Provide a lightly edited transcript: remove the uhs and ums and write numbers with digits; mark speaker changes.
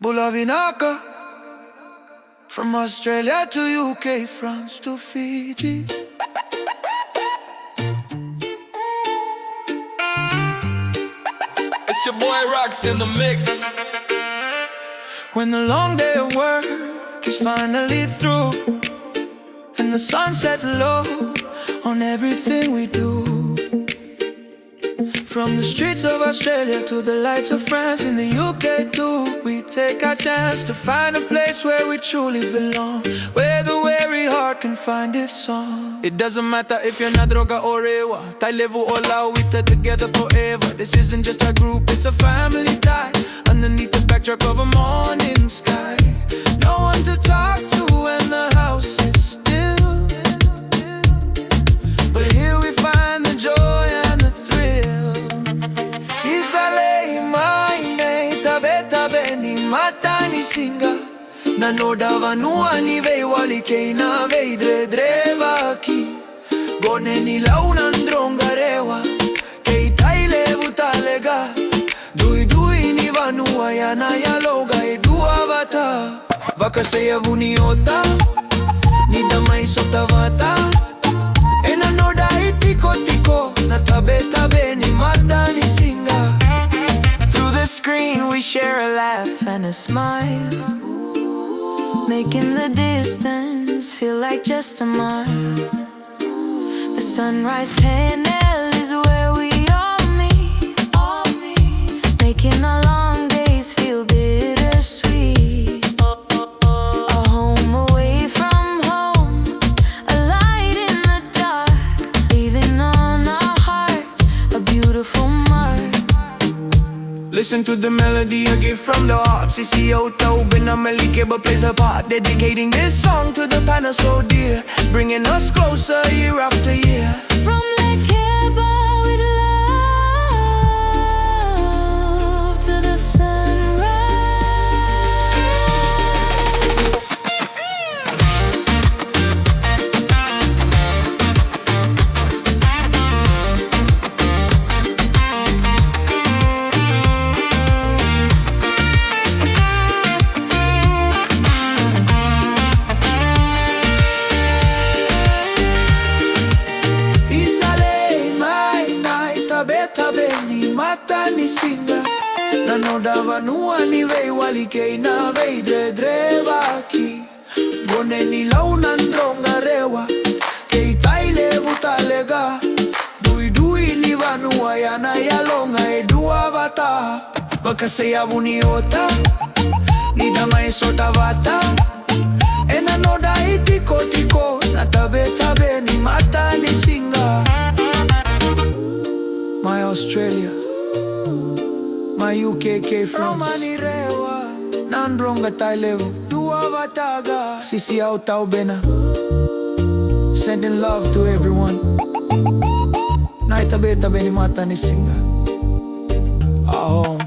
Speaker 1: Bulavinaka. From Australia to UK, France to Fiji.
Speaker 2: It's your boy Rocks in the mix.
Speaker 1: When the long day of work is finally through, and the sun sets low on everything we do, from the streets of Australia to the lights of France in the UK too, we take our chance to find a place where we truly belong, where the weary heart can find its song. It doesn't matter if you're not droga or rewa, tai levu or lao, we stay together forever. This isn't just a group, it's a family tie, underneath the backdrop of a morning sky. No one to talk to when the house is still, but here we find the joy and the thrill. Isale maine tabe ni mata ni singa, na noda vanua ni vei wali kei na vei dreva ki. Gone ni launa ndronga rewa, kei taile vutalega. Dui ni vanua yana ya loga e dua vata. Vaka seya vuni ota, ni damai sota vata. E na noda itiko tiko, na tabe ni mata ni singa. Through the screen we share a laugh and a smile, making the distance feel like just a mile. The sunrise panel is where we all meet, making our long days feel bittersweet. A home away from home, a light in the dark, leaving on our hearts a beautiful mark. Listen to the melody, a gift from the heart. Sisi Taubina Melikeba plays a part, dedicating this song to the partner so dear, bringing us closer year after year. From Lekeba with love to the sunrise. Tabe ni mata ni singa, na noda vanua ni vei wali kei na vei dreva ki. Gone ni launa ndronga rewa, kei taile vutalega. Dui ni vanua yana ya longa e dua vata. Vaka seya vuni ota, ni dama e sota vata. E na noda itiko, na tabe ni mata ni singa. My Australia, my UKK friends, Nandronga Tailevo, Duavataga, Sisi Taubena, sending love to everyone. Naitabe ni mata ni singa. Ahom.